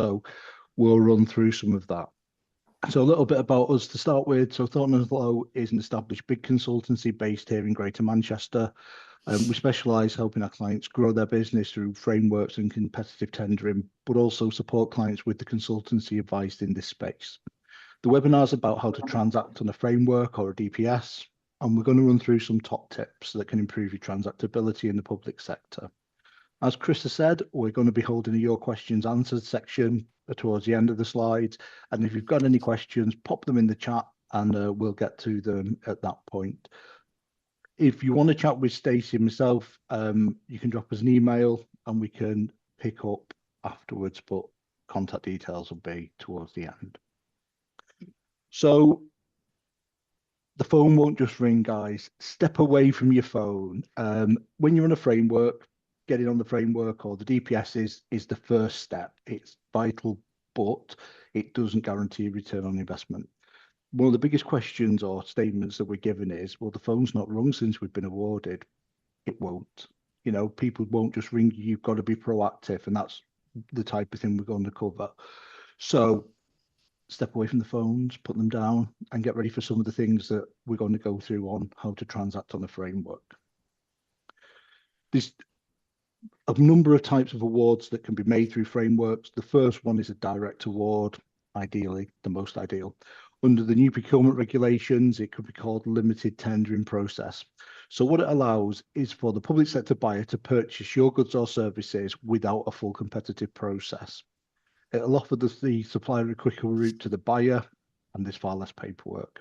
So we'll run through some of that. So a little bit about us to start with. So Thornton Lowe is an established big consultancy based here in Greater Manchester. We specialise helping our clients grow their business through frameworks and competitive tendering, but also support clients with the consultancy advice in this space. The webinar is about how to transact on a framework or a DPS, and we're going to run through some top tips that can improve your transactability in the public sector. As Chris has said, we're going to be holding a your questions answered section towards the end of the slides. And if you've got any questions, pop them in the chat and we'll get to them at that point. If you want to chat with Stacey and myself, you can drop us an email and we can pick up afterwards, but contact details will be towards the end. So the phone won't just ring, guys. Step away from your phone. When you're on a framework, getting on the framework or the DPS is the first step. It's vital, but it doesn't guarantee a return on investment. One of the biggest questions or statements that we're given is, well, the phone's not rung since we've been awarded. It won't. You know, people won't just ring you. You've got to be proactive, and that's the type of thing we're going to cover. So step away from the phones, put them down, and get ready for some of the things that we're going to go through on how to transact on a framework. There's a number of types of awards that can be made through frameworks. The first one is a direct award, ideally, the most ideal. Under the new procurement regulations, it could be called limited tendering process. So what it allows is for the public sector buyer to purchase your goods or services without a full competitive process. It'll offer the supplier a quicker route to the buyer, and there's far less paperwork.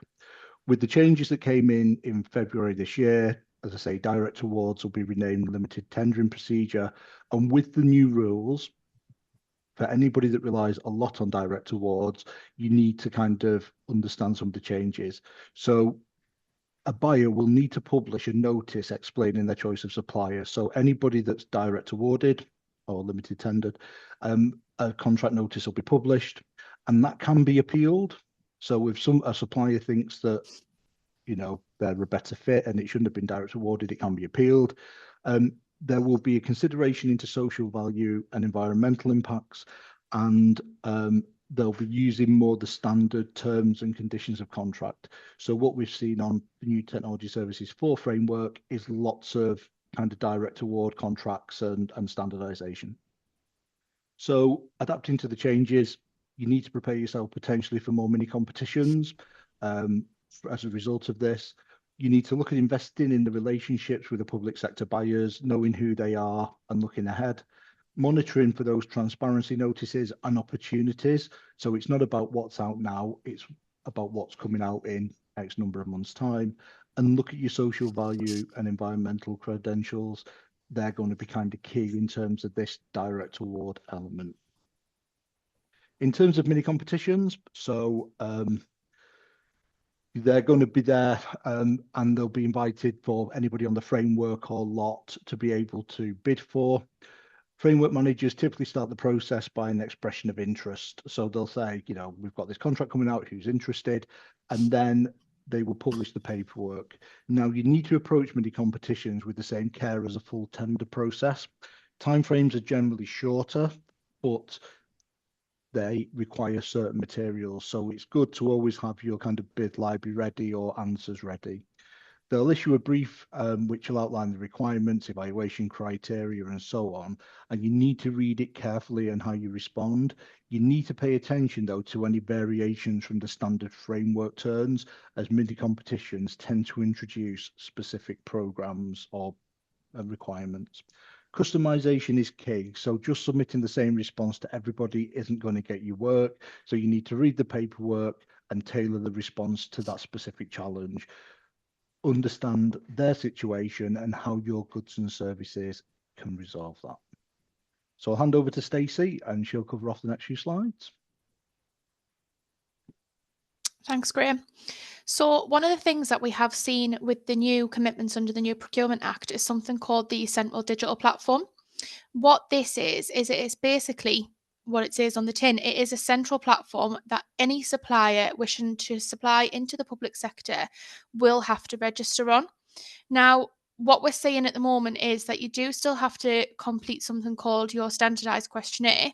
With the changes that came in February this year, as I say, direct awards will be renamed limited tendering procedure. And with the new rules, for anybody that relies a lot on direct awards, you need to kind of understand some of the changes. So a buyer will need to publish a notice explaining their choice of supplier. So anybody that's direct awarded or limited tendered, a contract notice will be published, and that can be appealed. So if a supplier thinks that, you know, they're a better fit and it shouldn't have been direct awarded, it can be appealed. There will be a consideration into social value and environmental impacts, and they'll be using more the standard terms and conditions of contract. So what we've seen on the new Technology Services 4 framework is lots of kind of direct award contracts and standardization. So adapting to the changes, you need to prepare yourself potentially for more mini competitions. As a result of this, you need to look at investing in the relationships with the public sector buyers, knowing who they are and looking ahead, monitoring for those transparency notices and opportunities. So it's not about what's out now, it's about what's coming out in X number of months' time, and look at your social value and environmental credentials. They're going to be kind of key in terms of this direct award element. In terms of mini competitions, so they're going to be there and they'll be invited for anybody on the framework or lot to be able to bid for. Framework managers typically start the process by an expression of interest. So they'll say, you know, we've got this contract coming out, who's interested? And then they will publish the paperwork. Now, you need to approach mini competitions with the same care as a full tender process. Timeframes are generally shorter, but they require certain materials. So it's good to always have your kind of bid library ready or answers ready. They'll issue a brief which will outline the requirements, evaluation criteria, and so on. And you need to read it carefully and how you respond. You need to pay attention, though, to any variations from the standard framework terms, as mini competitions tend to introduce specific programs or requirements. Customization is key. So just submitting the same response to everybody isn't going to get you work. So you need to read the paperwork and tailor the response to that specific challenge. Understand their situation and how your goods and services can resolve that. So I'll hand over to Stacey and she'll cover off the next few slides. Thanks, Graham. So one of the things that we have seen with the new commitments under the new Procurement Act is something called the Central Digital Platform. What this is it is basically what it says on the tin. It is a central platform that any supplier wishing to supply into the public sector will have to register on. Now, what we're seeing at the moment is that you do still have to complete something called your standardised questionnaire,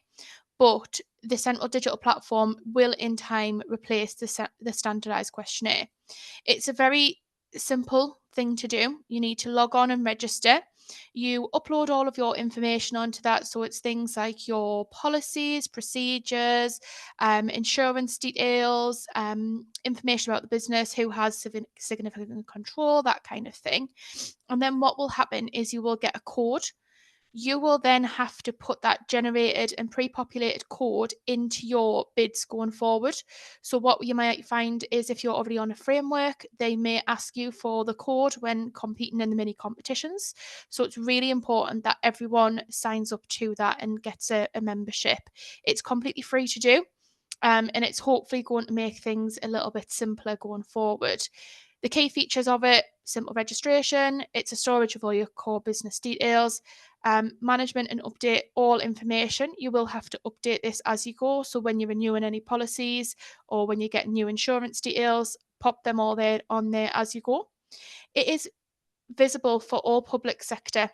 but the central digital platform will in time replace the standardized questionnaire. It's a very simple thing to do. You need to log on and register. You upload all of your information onto that. So it's things like your policies, procedures, insurance details, information about the business, who has significant control, that kind of thing. And then what will happen is you will get a code. You will then have to put that generated and pre-populated code into your bids going forward. So what you might find is if you're already on a framework, they may ask you for the code when competing in the mini competitions. So it's really important that everyone signs up to that and gets a membership. It's completely free to do. And it's hopefully going to make things a little bit simpler going forward. The key features of it: simple registration, it's a storage of all your core business details, management and update all information. You will have to update this as you go. So when you're renewing any policies or when you get new insurance details, pop them all there on there as you go. It is visible for all public sector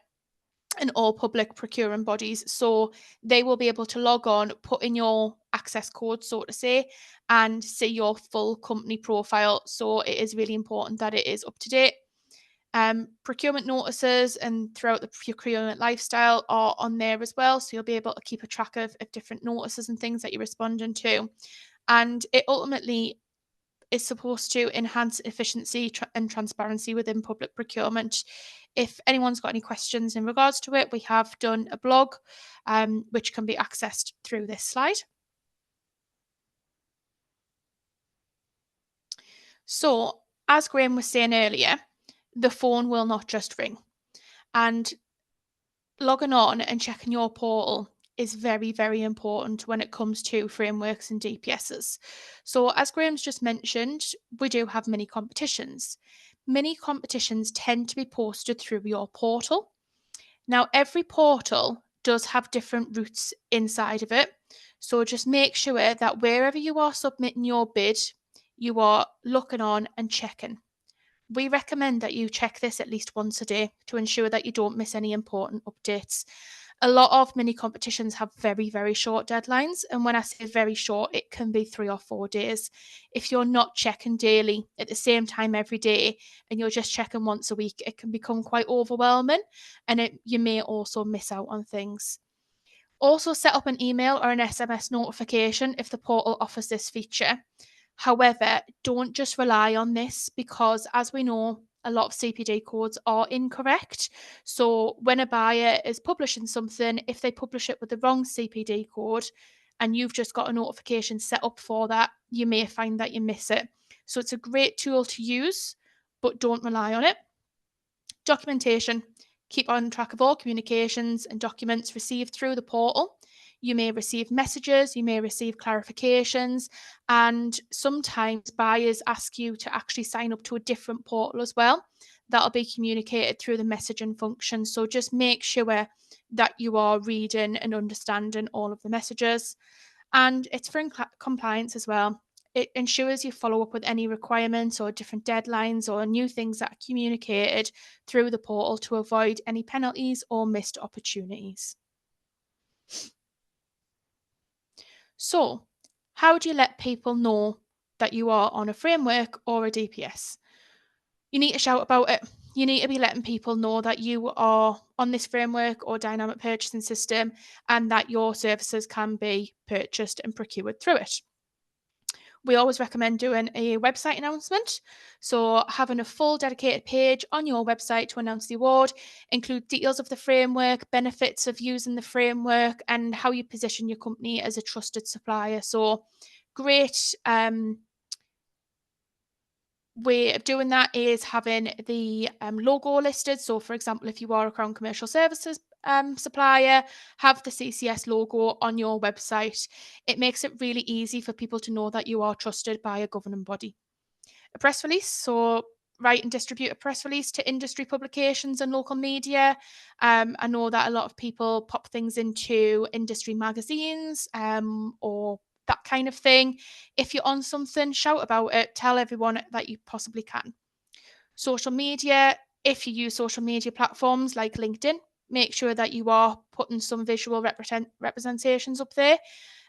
and all public procuring bodies. So they will be able to log on, put in your access code, so to say, and see your full company profile. So it is really important that it is up to date. Procurement notices and throughout the procurement lifestyle are on there as well. So you'll be able to keep a track of different notices and things that you're responding to. And it ultimately is supposed to enhance efficiency and transparency within public procurement. If anyone's got any questions in regards to it, we have done a blog which can be accessed through this slide. So, as Graham was saying earlier, the phone will not just ring. And logging on and checking your portal is very, very important when it comes to frameworks and DPSs. So as Graham's just mentioned, we do have mini competitions. Mini competitions tend to be posted through your portal. Now, every portal does have different routes inside of it. So just make sure that wherever you are submitting your bid, you are looking on and checking. We recommend that you check this at least once a day to ensure that you don't miss any important updates. A lot of mini competitions have very, very short deadlines. And when I say very short, it can be 3 or 4 days. If you're not checking daily at the same time every day and you're just checking once a week, it can become quite overwhelming and you may also miss out on things. Also set up an email or an SMS notification if the portal offers this feature. However, don't just rely on this because, as we know, a lot of CPD codes are incorrect. So when a buyer is publishing something, if they publish it with the wrong CPD code and you've just got a notification set up for that, you may find that you miss it. So it's a great tool to use, but don't rely on it. Documentation. Keep on track of all communications and documents received through the portal. You may receive messages, you may receive clarifications, and sometimes buyers ask you to actually sign up to a different portal as well. That'll be communicated through the messaging function. So just make sure that you are reading and understanding all of the messages. And it's for compliance as well. It ensures you follow up with any requirements or different deadlines or new things that are communicated through the portal to avoid any penalties or missed opportunities. So, how do you let people know that you are on a framework or a DPS? You need to shout about it. You need to be letting people know that you are on this framework or dynamic purchasing system and that your services can be purchased and procured through it. We always recommend doing a website announcement. So having a full dedicated page on your website to announce the award, include details of the framework, benefits of using the framework, and how you position your company as a trusted supplier. So great way of doing that is having the logo listed. So for example, if you are a Crown Commercial Services supplier, have the CCS logo on your website. It makes it really easy for people to know that you are trusted by a governing body. A press release, so write and distribute a press release to industry publications and local media. I know that a lot of people pop things into industry magazines or that kind of thing. If you're on something, shout about it, tell everyone that you possibly can. Social media, if you use social media platforms like LinkedIn, make sure that you are putting some visual representations up there.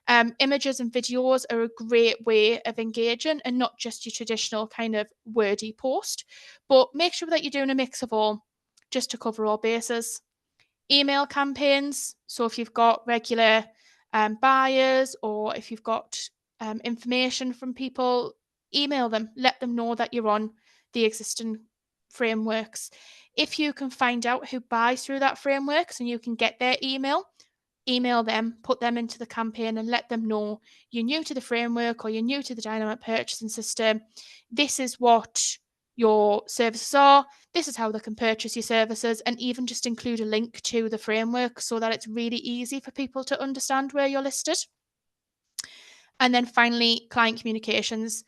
Images and videos are a great way of engaging, and not just your traditional kind of wordy post, but make sure that you're doing a mix of all, just to cover all bases. Email campaigns. So if you've got regular buyers, or if you've got information from people, email them, let them know that you're on the existing frameworks. If you can find out who buys through that frameworks and you can get their email them, put them into the campaign and let them know you're new to the framework or you're new to the dynamic purchasing system. This is what your services are. This is how they can purchase your services, and even just include a link to the framework so that it's really easy for people to understand where you're listed. And then finally, client communications.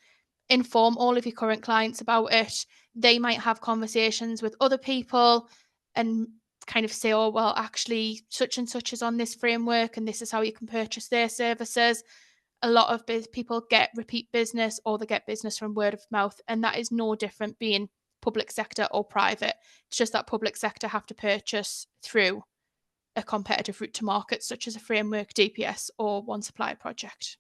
Inform all of your current clients about it. They might have conversations with other people and kind of say, oh, well, actually, such and such is on this framework and this is how you can purchase their services. A lot of people get repeat business, or they get business from word of mouth, and that is no different being public sector or private. It's just that public sector have to purchase through a competitive route to market, such as a framework, DPS, or one supplier project.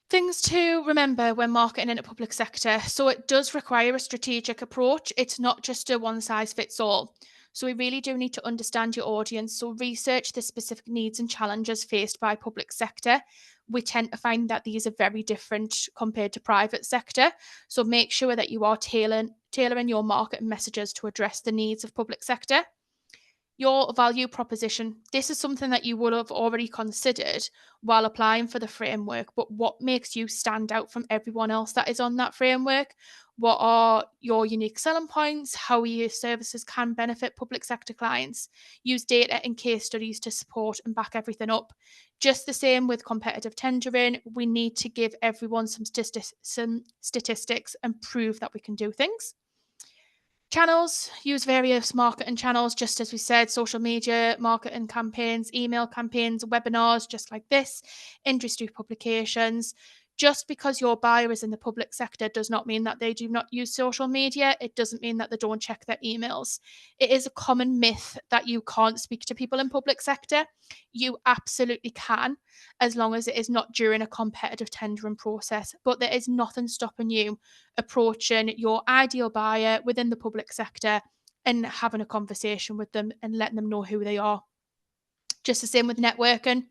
Things to remember when marketing in a public sector. So it does require a strategic approach. It's not just a one size fits all. So we really do need to understand your audience. So research the specific needs and challenges faced by public sector. We tend to find that these are very different compared to private sector. So make sure that you are tailoring your marketing messages to address the needs of public sector. Your value proposition. This is something that you would have already considered while applying for the framework, but what makes you stand out from everyone else that is on that framework? What are your unique selling points? How your services can benefit public sector clients? Use data and case studies to support and back everything up. Just the same with competitive tendering, we need to give everyone some statistics and prove that we can do things. Channels, use various marketing channels, just as we said, social media, marketing campaigns, email campaigns, webinars, just like this, industry publications. Just because your buyer is in the public sector does not mean that they do not use social media. It doesn't mean that they don't check their emails. It is a common myth that you can't speak to people in public sector. You absolutely can, as long as it is not during a competitive tendering process. But there is nothing stopping you approaching your ideal buyer within the public sector and having a conversation with them and letting them know who they are. Just the same with networking.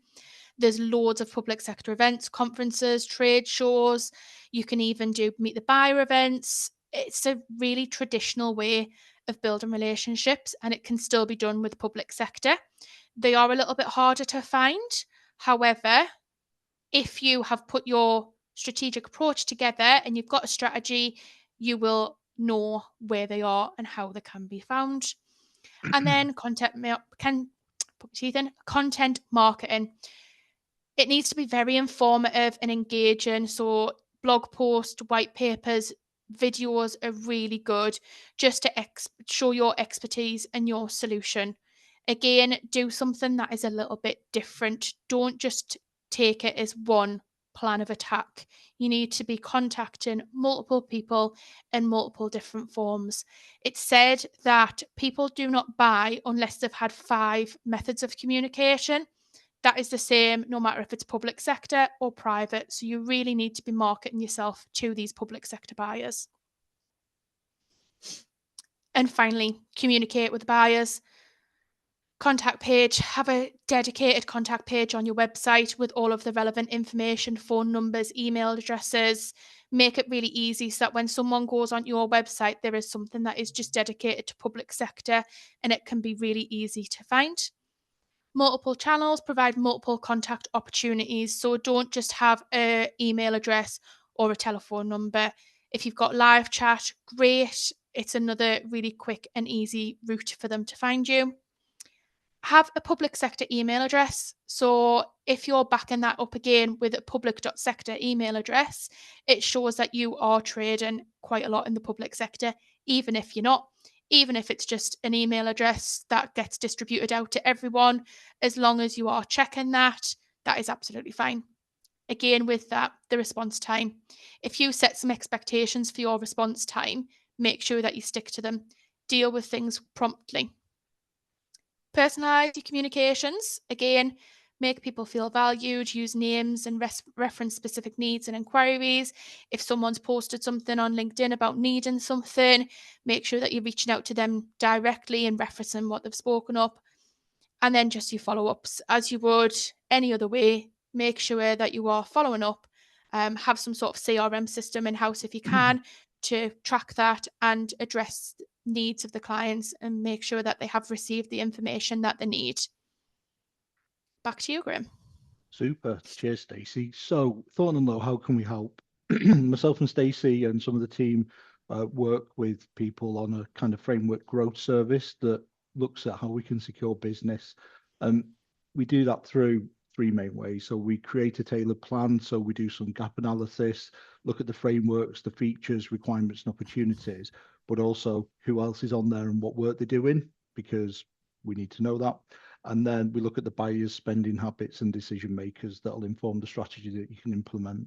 There's loads of public sector events, conferences, trade shows. You can even do meet the buyer events. It's a really traditional way of building relationships, and it can still be done with public sector. They are a little bit harder to find. However, if you have put your strategic approach together and you've got a strategy, you will know where they are and how they can be found. And then content marketing. It needs to be very informative and engaging. So blog posts, white papers, videos are really good just to show your expertise and your solution. Again, do something that is a little bit different. Don't just take it as one plan of attack. You need to be contacting multiple people in multiple different forms. It's said that people do not buy unless they've had 5 methods of communication. That is the same no matter if it's public sector or private. So you really need to be marketing yourself to these public sector buyers. And finally, communicate with buyers. Contact page, have a dedicated contact page on your website with all of the relevant information, phone numbers, email addresses. Make it really easy so that when someone goes on your website, there is something that is just dedicated to public sector, and it can be really easy to find. Multiple channels provide multiple contact opportunities. So don't just have an email address or a telephone number. If you've got live chat, great. It's another really quick and easy route for them to find you. Have a public sector email address. So if you're backing that up again with a public.sector email address, it shows that you are trading quite a lot in the public sector, even if you're not. Even if it's just an email address that gets distributed out to everyone, as long as you are checking that, that is absolutely fine. Again, with that, the response time. If you set some expectations for your response time, make sure that you stick to them. Deal with things promptly. Personalize your communications. Again, make people feel valued, use names and reference specific needs and inquiries. If someone's posted something on LinkedIn about needing something, make sure that you're reaching out to them directly and referencing what they've spoken up. And then just your follow-ups as you would any other way. Make sure that you are following up. Have some sort of CRM system in-house if you can to track that and address needs of the clients and make sure that they have received the information that they need. Back to you, Graham. Super. Cheers, Stacey. So, Thornton Lowe, how can we help? Myself and Stacey and some of the team work with people on a kind of framework growth service that looks at how we can secure business. We do that through three main ways. So we create a tailored plan. So we do some gap analysis, look at the frameworks, the features, requirements, and opportunities, but also who else is on there and what work they're doing, because we need to know that. And then we look at the buyers' spending habits and decision makers that will inform the strategy that you can implement.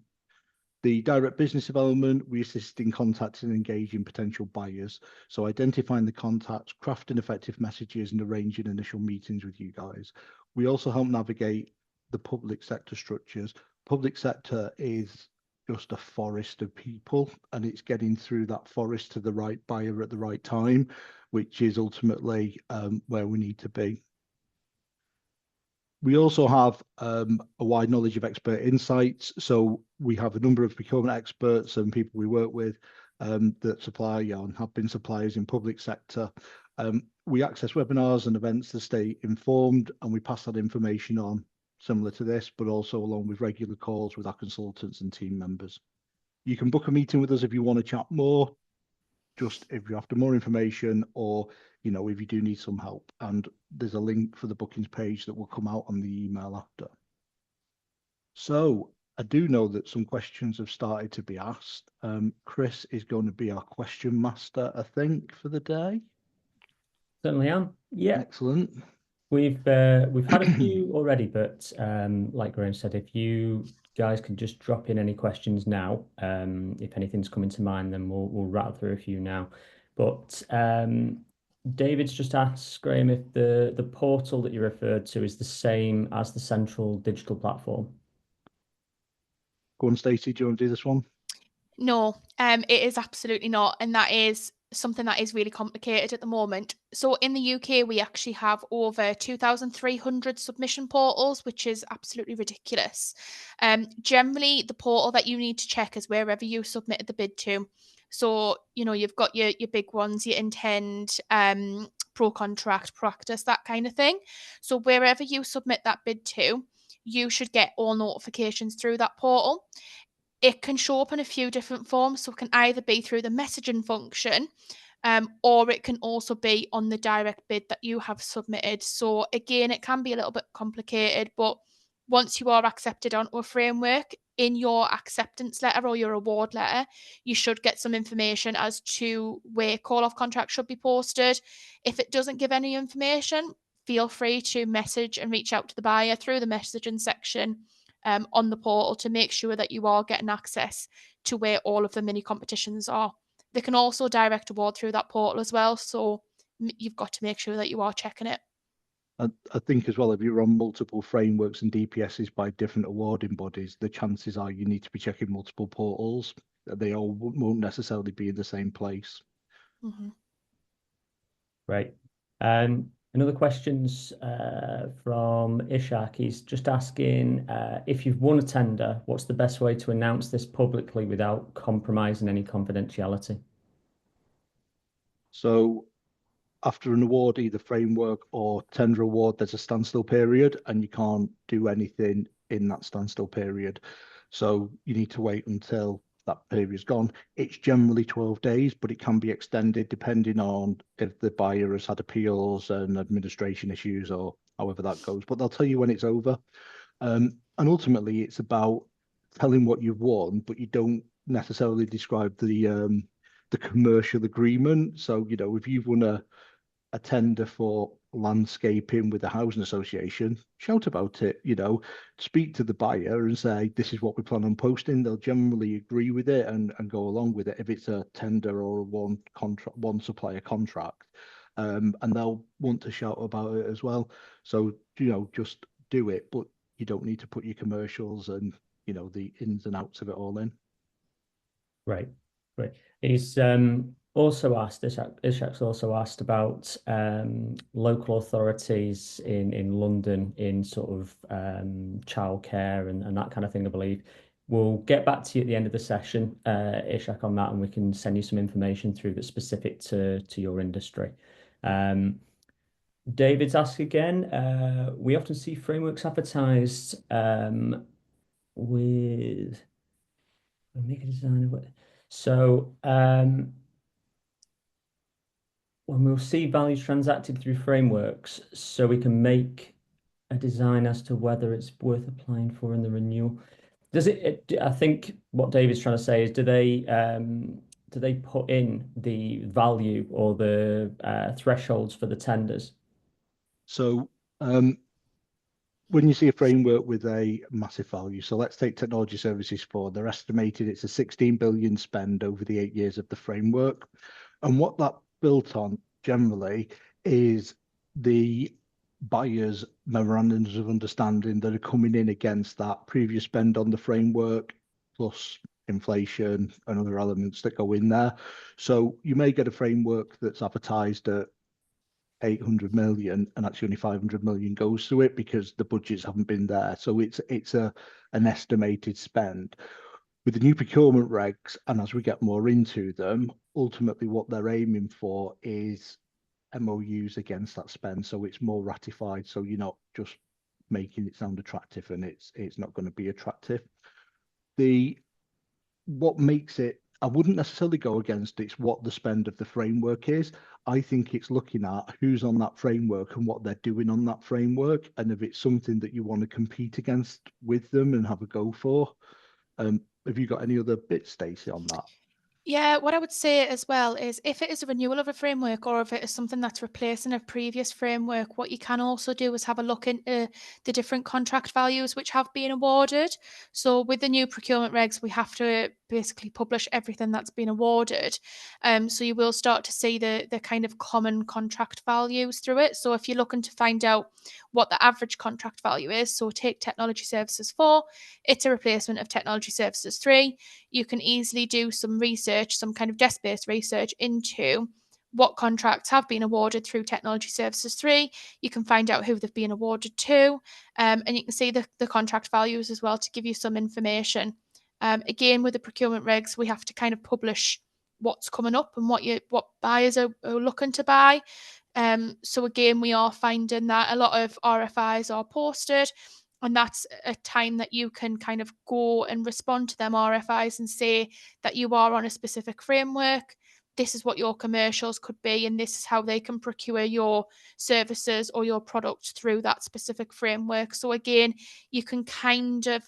The direct business development, we assist in contacting and engaging potential buyers. So identifying the contacts, crafting effective messages and arranging initial meetings with you guys. We also help navigate the public sector structures. Public sector is just a forest of people, and it's getting through that forest to the right buyer at the right time, which is ultimately where we need to be. We also have a wide knowledge of expert insights. So we have a number of procurement experts and people we work with that supply and have been suppliers in public sector. We access webinars and events to stay informed, and we pass that information on, similar to this, but also along with regular calls with our consultants and team members. You can book a meeting with us if you want to chat more, just if you're after more information, or if you do need some help. And there's a link for the bookings page that will come out on the email after. So I do know that some questions have started to be asked. Chris is going to be our question master, I think, for the day. Certainly am. Yeah. Excellent. We've had a few already, but like Graham said, if you guys can just drop in any questions now, if anything's coming to mind, then we'll rattle through a few now. But David's just asked, Graham, if the portal that you referred to is the same as the central digital platform. Go on, Stacey, do you want to do this one? No, it is absolutely not. And that is something that is really complicated at the moment. So in the UK, we actually have over 2,300 submission portals, which is absolutely ridiculous. Generally, the portal that you need to check is wherever you submitted the bid to. So, you've got your big ones, your Intend, Pro Contract, Practice, that kind of thing. So wherever you submit that bid to, you should get all notifications through that portal. It can show up in a few different forms. So it can either be through the messaging function, or it can also be on the direct bid that you have submitted. So again, it can be a little bit complicated, but once you are accepted onto a framework, in your acceptance letter or your award letter, you should get some information as to where call-off contracts should be posted. If it doesn't give any information, feel free to message and reach out to the buyer through the messaging section on the portal to make sure that you are getting access to where all of the mini competitions are. They can also direct award through that portal as well, so you've got to make sure that you are checking it. I think as well, if you're on multiple frameworks and DPSs by different awarding bodies, the chances are you need to be checking multiple portals. They all won't necessarily be in the same place. Mm-hmm. Right. Another question's from Ishak. He's just asking if you've won a tender, what's the best way to announce this publicly without compromising any confidentiality? So after an award, either framework or tender award, there's a standstill period and you can't do anything in that standstill period. So you need to wait until that period's gone. It's generally 12 days, but it can be extended depending on if the buyer has had appeals and administration issues or however that goes. But they'll tell you when it's over. And ultimately, it's about telling what you've won, but you don't necessarily describe the commercial agreement. So, if you've won a tender for landscaping with the housing association, shout about it, speak to the buyer and say, this is what we plan on posting. They'll generally agree with it and go along with it if it's a tender or one supplier contract. and they'll want to shout about it as well. So, just do it, but you don't need to put your commercials and, the ins and outs of it all in. Right. He's also asked, Ishak's also asked about local authorities in London in sort of childcare and that kind of thing, I believe. We'll get back to you at the end of the session, Ishak, on that, and we can send you some information through that's specific to your industry. David's asked again, we often see frameworks advertised with make a design of it. So when we'll see values transacted through frameworks, so we can make a design as to whether it's worth applying for in the renewal. Does it? I think what David's trying to say is, do they put in the value or the thresholds for the tenders? So when you see a framework with a massive value, so let's take technology services 4, they're estimated it's a 16 billion spend over the 8 years of the framework. And what that built on generally is the buyers' memorandums of understanding that are coming in against that previous spend on the framework, plus inflation and other elements that go in there. So you may get a framework that's advertised at 800 million and actually only 500 million goes to it because the budgets haven't been there. So it's an estimated spend. With the new procurement regs, and as we get more into them, ultimately what they're aiming for is MOUs against that spend, so it's more ratified. So you're not just making it sound attractive, and it's not going to be attractive. What makes it, I wouldn't necessarily go against it's what the spend of the framework is. I think it's looking at who's on that framework and what they're doing on that framework, and if it's something that you want to compete against with them and have a go for. Have you got any other bits, Stacey, on that? Yeah, what I would say as well is if it is a renewal of a framework or if it is something that's replacing a previous framework, what you can also do is have a look into the different contract values which have been awarded. So with the new procurement regs, we have to basically publish everything that's been awarded. So you will start to see the kind of common contract values through it. So if you're looking to find out what the average contract value is, so take Technology Services 4, it's a replacement of Technology Services 3. You can easily do some research, some kind of desk-based research into what contracts have been awarded through Technology Services 3. You can find out who they've been awarded to, and you can see the contract values as well to give you some information. Again, with the procurement regs, we have to kind of publish what's coming up and what buyers are looking to buy. So again, we are finding that a lot of RFIs are posted, and that's a time that you can kind of go and respond to them RFIs and say that you are on a specific framework. This is what your commercials could be, and this is how they can procure your services or your product through that specific framework. So again, you can kind of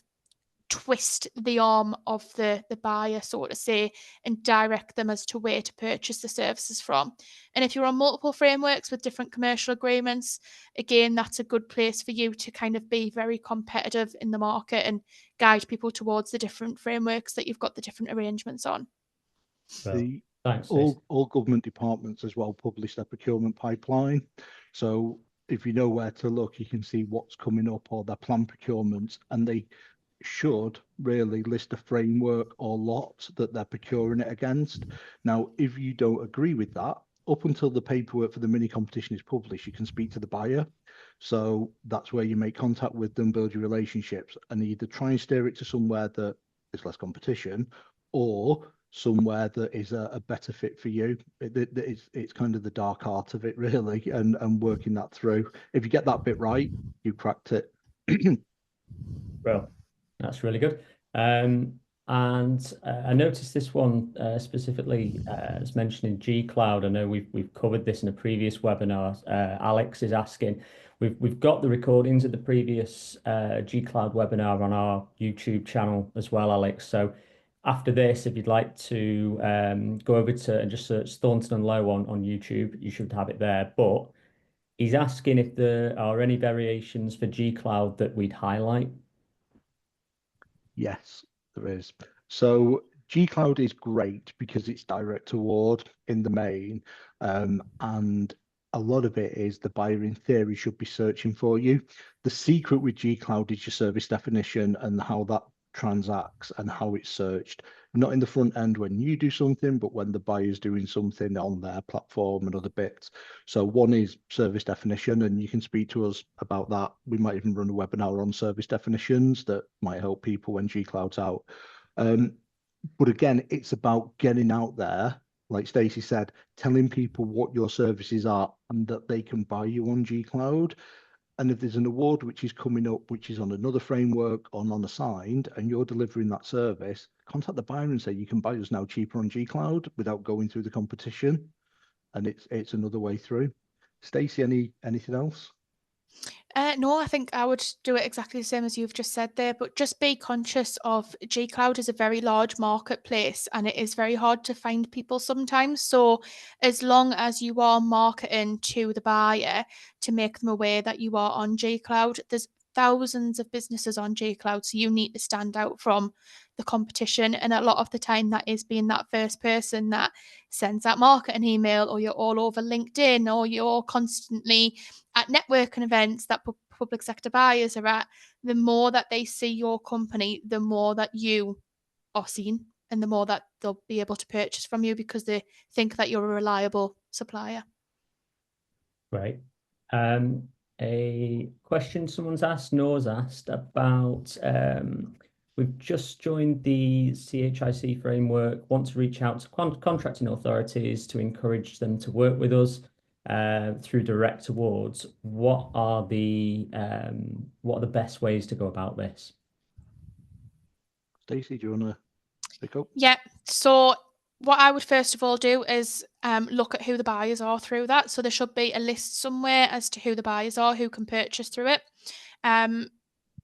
twist the arm of the buyer, so to say, and direct them as to where to purchase the services from. And if you're on multiple frameworks with different commercial agreements, again, that's a good place for you to kind of be very competitive in the market and guide people towards the different frameworks that you've got the different arrangements on. Thanks, all government departments as well publish their procurement pipeline. So if you know where to look, you can see what's coming up or their planned procurements, and they should really list a framework or lot that they're procuring it against. Now, if you don't agree with that, up until the paperwork for the mini competition is published, you can speak to the buyer. So that's where you make contact with them, build your relationships, and either try and steer it to somewhere that is less competition or somewhere that is a better fit for you. It's kind of the dark art of it, really, and working that through. If you get that bit right, you cracked it. Well, that's really good. And I noticed this one specifically as mentioned in G Cloud. I know we've covered this in a previous webinar. Alex is asking, we've got the recordings of the previous G Cloud webinar on our YouTube channel as well, Alex. So after this, if you'd like to go over to and just search Thornton Lowe on YouTube, you should have it there. But he's asking if there are any variations for G Cloud that we'd highlight. Yes, there is. So G Cloud is great because it's direct award in the main, and a lot of it is the buyer in theory should be searching for you. The secret with G-Cloud is your service definition and how that transacts and how it's searched, not in the front end when you do something, but when the buyer's doing something on their platform and other bits. So one is service definition, and you can speak to us about that. We might even run a webinar on service definitions that might help people when G-Cloud's out. But again, it's about getting out there, like Stacey said, telling people what your services are and that they can buy you on G-Cloud. And if there's an award which is coming up, which is on another framework or non-assigned, and you're delivering that service, contact the buyer and say, you can buy us now cheaper on G-Cloud without going through the competition. And it's another way through. Stacey, anything else? No, I think I would do it exactly the same as you've just said there, but just be conscious of G-Cloud is a very large marketplace and it is very hard to find people sometimes. So as long as you are marketing to the buyer to make them aware that you are on G-Cloud, there's thousands of businesses on G-Cloud, so you need to stand out from the competition. And a lot of the time that is being that first person that sends that marketing email, or you're all over LinkedIn, or you're constantly at networking events that public sector buyers are at. The more that they see your company, the more that you are seen and the more that they'll be able to purchase from you because they think that you're a reliable supplier. Great. A question someone's asked, Noah's asked about, we've just joined the CHIC framework, want to reach out to contracting authorities to encourage them to work with us through direct awards. What are the best ways to go about this? Stacey, do you want to pick up? Yeah. So what I would first of all do is look at who the buyers are through that. So there should be a list somewhere as to who the buyers are, who can purchase through it.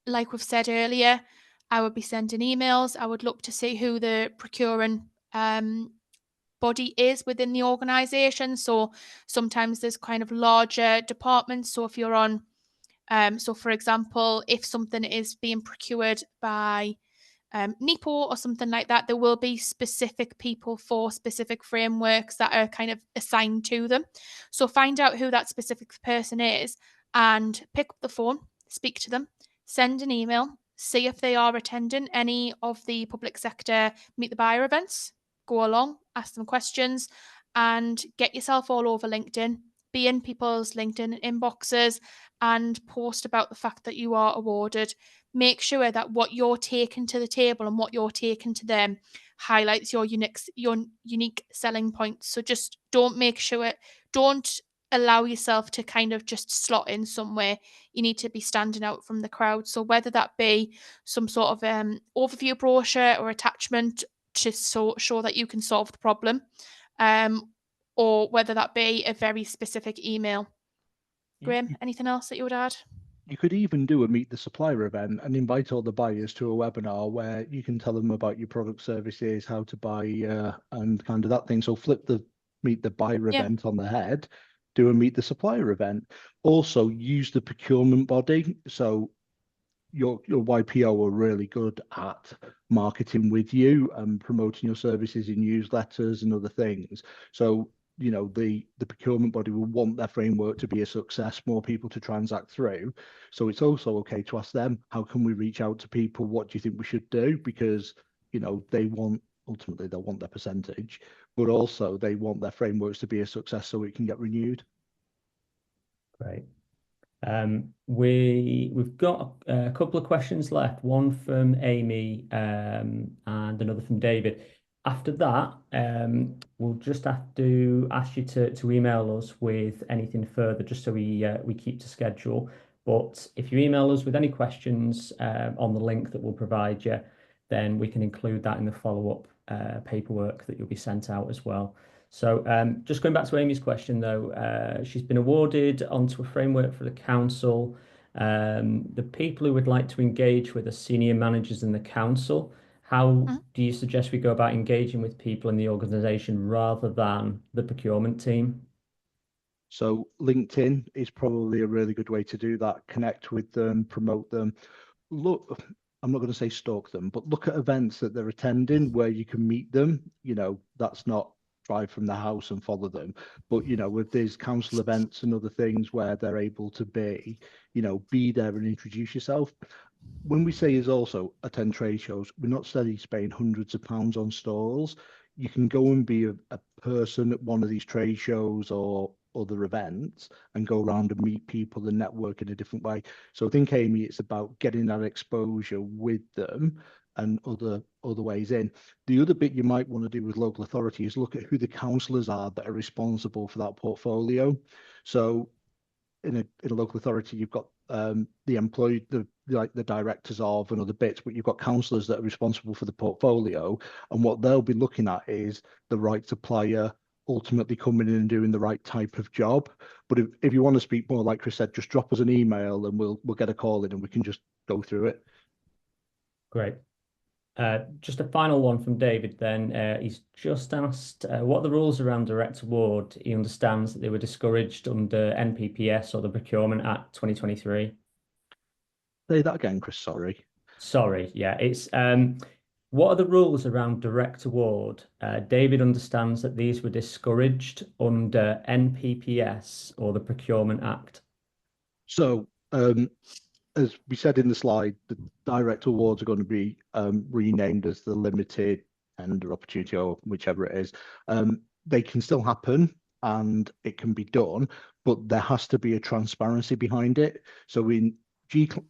Like we've said earlier, I would be sending emails. I would look to see who the procuring body is within the organisation. So sometimes there's kind of larger departments. So if you're on, so for example, if something is being procured by NEPO or something like that, there will be specific people for specific frameworks that are kind of assigned to them. So find out who that specific person is and pick up the phone, speak to them, send an email, see if they are attending any of the public sector Meet the Buyer events. Go along, ask them questions, and get yourself all over LinkedIn. Be in people's LinkedIn inboxes and post about the fact that you are awarded. Make sure that what you're taking to the table and what you're taking to them highlights your unique selling points. So just don't allow yourself to kind of just slot in somewhere. You need to be standing out from the crowd. So whether that be some sort of overview brochure or attachment to show that you can solve the problem, or whether that be a very specific email. Graham, anything else that you would add? You could even do a Meet the Supplier event and invite all the buyers to a webinar where you can tell them about your product services, how to buy, and kind of that thing. So flip the Meet the Buyer event on the head, do a Meet the Supplier event. Also use the procurement body. So your YPO are really good at marketing with you and promoting your services in newsletters and other things. So the procurement body will want their framework to be a success, more people to transact through. So it's also okay to ask them, how can we reach out to people? What do you think we should do? Because ultimately they'll want their percentage, but also they want their frameworks to be a success so it can get renewed. Great. We've got a couple of questions left, one from Amy and another from David. After that, we'll just have to ask you to email us with anything further, just so we keep to schedule. But if you email us with any questions on the link that we'll provide you, then we can include that in the follow-up paperwork that you'll be sent out as well. So just going back to Amy's question, though, she's been awarded onto a framework for the council. The people who would like to engage with are senior managers in the council. How do you suggest we go about engaging with people in the organisation rather than the procurement team? So LinkedIn is probably a really good way to do that. Connect with them, promote them. Look, I'm not going to say stalk them, but look at events that they're attending where you can meet them. That's not drive from the house and follow them. But, you know, with these council events and other things where they're able to be, you know, be there and introduce yourself. When we say is also attend trade shows, we're not steady spending hundreds of pounds on stalls. You can go and be a person at one of these trade shows or other events and go around and meet people and network in a different way. So I think, Amy, it's about getting that exposure with them and other ways in. The other bit you might want to do with local authority is look at who the councillors are that are responsible for that portfolio. So in a local authority, you've got the employee, the directors of and other bits, but you've got councillors that are responsible for the portfolio, and what they'll be looking at is the right supplier ultimately coming in and doing the right type of job. But if you want to speak more, like Chris said, just drop us an email and we'll get a call in and we can just go through it. Great. Just a final one from David then. He's just asked what are the rules around direct award. He understands that they were discouraged under NPPS or the Procurement Act 2023. Say that again, Chris, sorry. Sorry, yeah. It's what are the rules around direct award? David understands that these were discouraged under NPPS or the Procurement Act. So as we said in the slide, the direct awards are going to be renamed as the limited tender opportunity or whichever it is. They can still happen and it can be done, but there has to be a transparency behind it. So in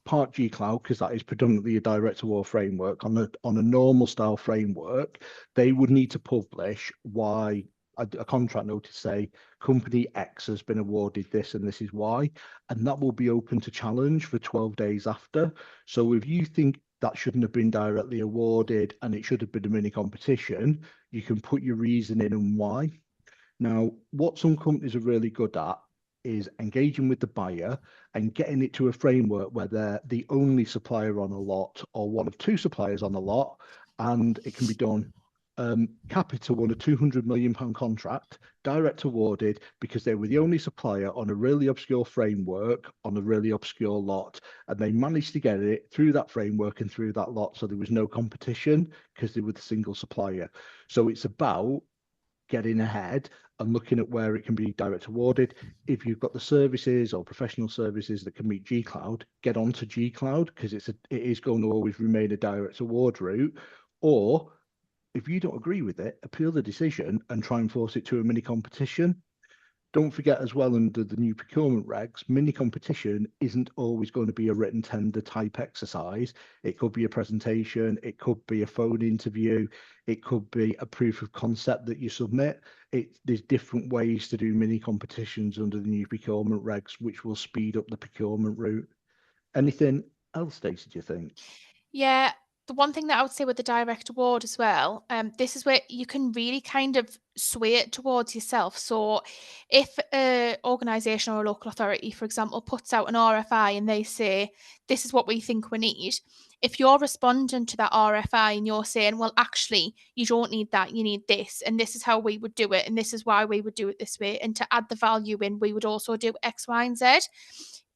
Part G Cloud, because that is predominantly a direct award framework, on a normal style framework, they would need to publish why a contract notice say company X has been awarded this and this is why, and that will be open to challenge for 12 days after. So if you think that shouldn't have been directly awarded and it should have been a mini competition, you can put your reasoning and why. Now, what some companies are really good at is engaging with the buyer and getting it to a framework where they're the only supplier on a lot or one of two suppliers on a lot, and it can be done. Capita won a £200 million contract, direct awarded, because they were the only supplier on a really obscure framework on a really obscure lot, and they managed to get it through that framework and through that lot, so there was no competition because they were the single supplier. So it's about getting ahead and looking at where it can be direct awarded. If you've got the services or professional services that can meet G Cloud, get onto G Cloud because it is going to always remain a direct award route. Or if you don't agree with it, appeal the decision and try and force it to a mini competition. Don't forget as well, under the new procurement regs, mini competition isn't always going to be a written tender type exercise. It could be a presentation, it could be a phone interview, it could be a proof of concept that you submit. There's different ways to do mini competitions under the new procurement regs, which will speed up the procurement route. Anything else, Stacey, do you think? Yeah, the one thing that I would say with the direct award as well, this is where you can really kind of sway it towards yourself. So if an organisation or a local authority, for example, puts out an RFI and they say, this is what we think we need, if you're responding to that RFI and you're saying, well, actually, you don't need that, you need this, and this is how we would do it, and this is why we would do it this way, and to add the value in, we would also do X, Y, and Z.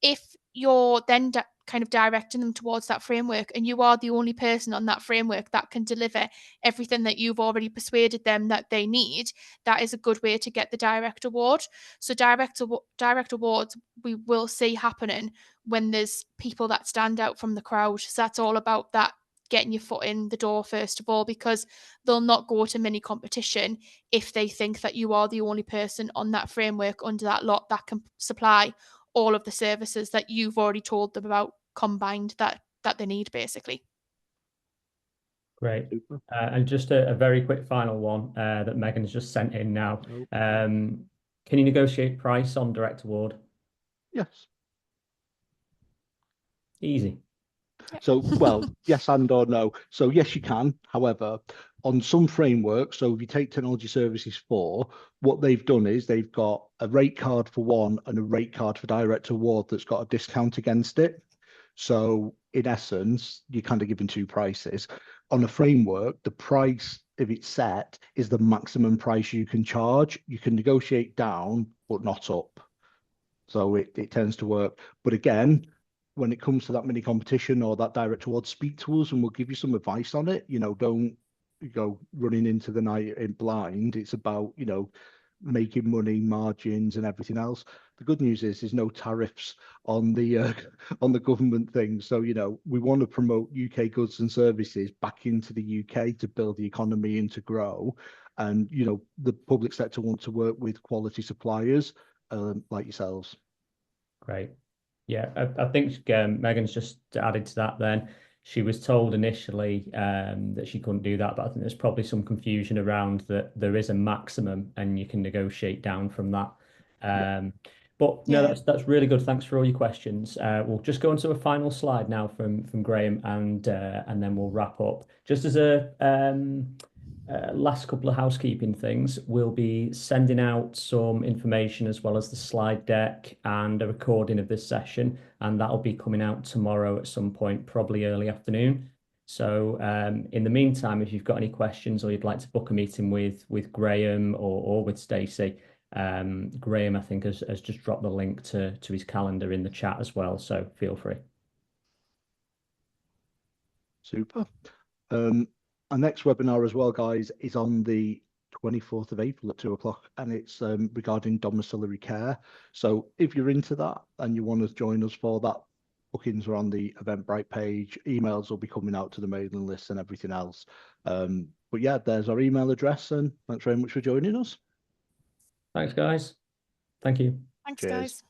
If you're then kind of directing them towards that framework and you are the only person on that framework that can deliver everything that you've already persuaded them that they need, that is a good way to get the direct award. So direct awards we will see happening when there's people that stand out from the crowd. So that's all about that, getting your foot in the door first of all, because they'll not go to mini competition if they think that you are the only person on that framework under that lot that can supply all of the services that you've already told them about combined that they need, basically. Great. And just a very quick final one that Megan's just sent in now. Can you negotiate price on direct award? Yes. Easy. So, well, yes and or no. So yes, you can. However, on some frameworks, so if you take Technology Services 4, what they've done is they've got a rate card for one and a rate card for direct award that's got a discount against it. So in essence, you're kind of giving two prices. On a framework, the price, if it's set, is the maximum price you can charge. You can negotiate down, but not up. So it tends to work. But again, when it comes to that mini competition or that direct award, speak to us and we'll give you some advice on it. You know, don't go running into the night in blind. It's about, you know, making money, margins, and everything else. The good news is there's no tariffs on the on the government thing. So, you know, we want to promote UK goods and services back into the UK to build the economy and to grow. And, you know, the public sector want to work with quality suppliers like yourselves. Great. Yeah, I think Megan's just added to that then. She was told initially that she couldn't do that, but I think there's probably some confusion around that there is a maximum and you can negotiate down from that. But no, Yeah. that's really good. Thanks for all your questions. We'll just go into a final slide now from Graham, and then we'll wrap up. Just as a last couple of housekeeping things, we'll be sending out some information as well as the slide deck and a recording of this session, and that'll be coming out tomorrow at some point, probably early afternoon. So in the meantime, if you've got any questions or you'd like to book a meeting with Graham or with Stacey, Graham, I think, has just dropped the link to his calendar in the chat as well, so feel free. Super. Our next webinar as well, guys, is on the 24th of April at 2 o'clock, and it's regarding domiciliary care. So if you're into that and you want to join us for that, bookings are on the Eventbrite page. Emails will be coming out to the mailing list and everything else. But yeah, there's our email address, and thanks very much for joining us. Thanks, guys. Thank you. Thanks, Cheers. guys.